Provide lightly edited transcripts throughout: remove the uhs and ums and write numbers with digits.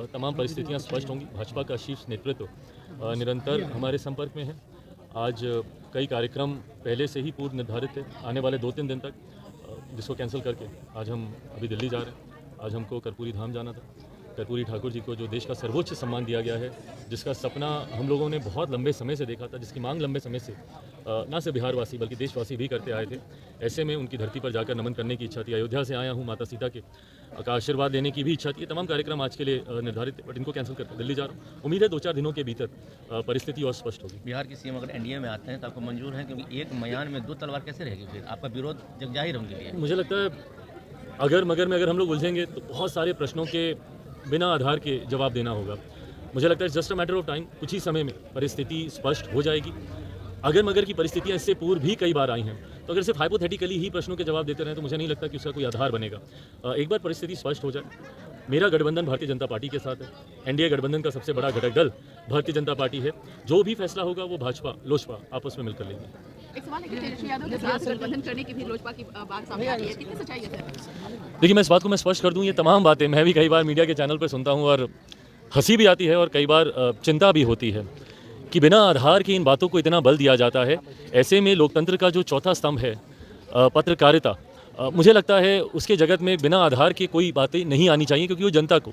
तमाम परिस्थितियां स्पष्ट होंगी। भाजपा का शीर्ष नेतृत्व निरंतर हमारे संपर्क में है। आज कई कार्यक्रम पहले से ही पूर्व निर्धारित थे आने वाले 2-3 दिन तक, जिसको कैंसिल करके आज हम अभी दिल्ली जा रहे हैं। आज हमको कर्पूरी धाम जाना था। कर्पूरी ठाकुर जी को जो देश का सर्वोच्च सम्मान दिया गया है, जिसका सपना हम लोगों ने बहुत लंबे समय से देखा था, जिसकी मांग लंबे समय से ना सिर्फ बिहारवासी बल्कि देशवासी भी करते आए थे, ऐसे में उनकी धरती पर जाकर नमन करने की इच्छा थी। अयोध्या से आया हूँ, माता सीता के का आशीर्वाद लेने की भी इच्छा थी। ये तमाम कार्यक्रम आज के लिए निर्धारित थे, बट इनको कैंसिल करके दिल्ली जा रहा हूँ। उम्मीद है 2-4 दिनों के भीतर परिस्थिति और स्पष्ट होगी। बिहार के सीएम अगर एनडीए में आते हैं तो आपको मंजूर है, क्योंकि एक मयान में 2 तलवार कैसे रहेगी? फिर आपका विरोध जग जाहिर उनके लिए। मुझे लगता है अगर मगर में अगर हम लोग उलझेंगे तो बहुत सारे प्रश्नों के बिना आधार के जवाब देना होगा। मुझे लगता है just a matter of time, कुछ ही समय में परिस्थिति स्पष्ट हो जाएगी। अगर मगर की परिस्थितियां इससे पूर्व भी कई बार आई हैं, तो अगर सिर्फ हाइपोथेटिकली ही प्रश्नों के जवाब देते रहें तो मुझे नहीं लगता कि उसका कोई आधार बनेगा। एक बार परिस्थिति स्पष्ट हो जाए, मेरा गठबंधन भारतीय जनता पार्टी के साथ है। एनडीए गठबंधन का सबसे बड़ा घटक दल भारतीय जनता पार्टी है। जो भी फैसला होगा वो भाजपा लोजपा आपस में मिलकर लेंगे। एक सवाल है कि तेजस्वी यादव के साथ गठबंधन करने की भी लोजपा की बात सामने आ रही है, कितनी सच्चाई है? देखिए, मैं इस बात को स्पष्ट कर दूं, ये तमाम बातें मैं भी कई बार मीडिया के चैनल पर सुनता हूं और हंसी भी आती है और कई बार चिंता भी होती है कि बिना आधार की इन बातों को इतना बल दिया जाता है। ऐसे में लोकतंत्र का जो चौथा स्तंभ है पत्रकारिता, मुझे लगता है उसके जगत में बिना आधार के कोई बातें नहीं आनी चाहिए, क्योंकि वो जनता को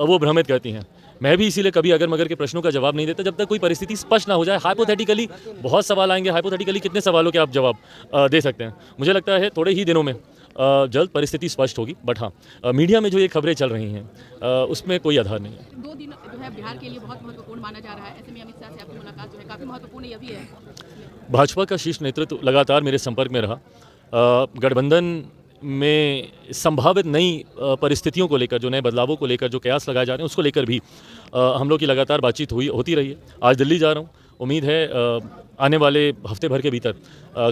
वो भ्रमित करती हैं। मैं भी इसीलिए कभी अगर मगर के प्रश्नों का जवाब नहीं देता जब तक कोई परिस्थिति स्पष्ट ना हो जाए। हाइपोथेटिकली बहुत सवाल आएंगे, हाइपोथेटिकली कितने सवालों के आप जवाब दे सकते हैं। मुझे लगता है थोड़े ही दिनों में जल्द परिस्थिति स्पष्ट होगी। बट हाँ, मीडिया में जो ये खबरें चल रही हैं उसमें कोई आधार नहीं है। 2 दिन जो है बिहार के लिए बहुत महत्वपूर्ण माना जा रहा है, ऐसे में अमित शाह से आपकी मुलाकात जो है काफ़ी महत्वपूर्ण ये भी है। भाजपा का शीर्ष नेतृत्व लगातार मेरे संपर्क में रहा। गठबंधन में संभावित नई परिस्थितियों को लेकर, जो नए बदलावों को लेकर जो कयास लगाए जा रहे हैं, उसको लेकर भी हम लोग की लगातार बातचीत होती रही है। आज दिल्ली जा रहा हूँ। उम्मीद है आने वाले हफ्ते भर के भीतर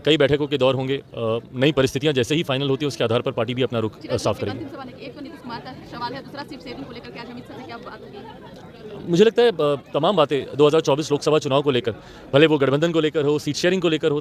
कई बैठकों के दौर होंगे। नई परिस्थितियां जैसे ही फाइनल होती है उसके आधार पर पार्टी भी अपना रुख साफ करेगी। एक तो नीतीश कुमार का सवाल है, दूसरा सीट शेयरिंग को लेकर के आज अमित शाह से क्या बात होगी? मुझे लगता है तमाम बातें 2024 लोकसभा चुनाव को लेकर, भले वो गठबंधन को लेकर हो, सीट शेयरिंग को लेकर हो,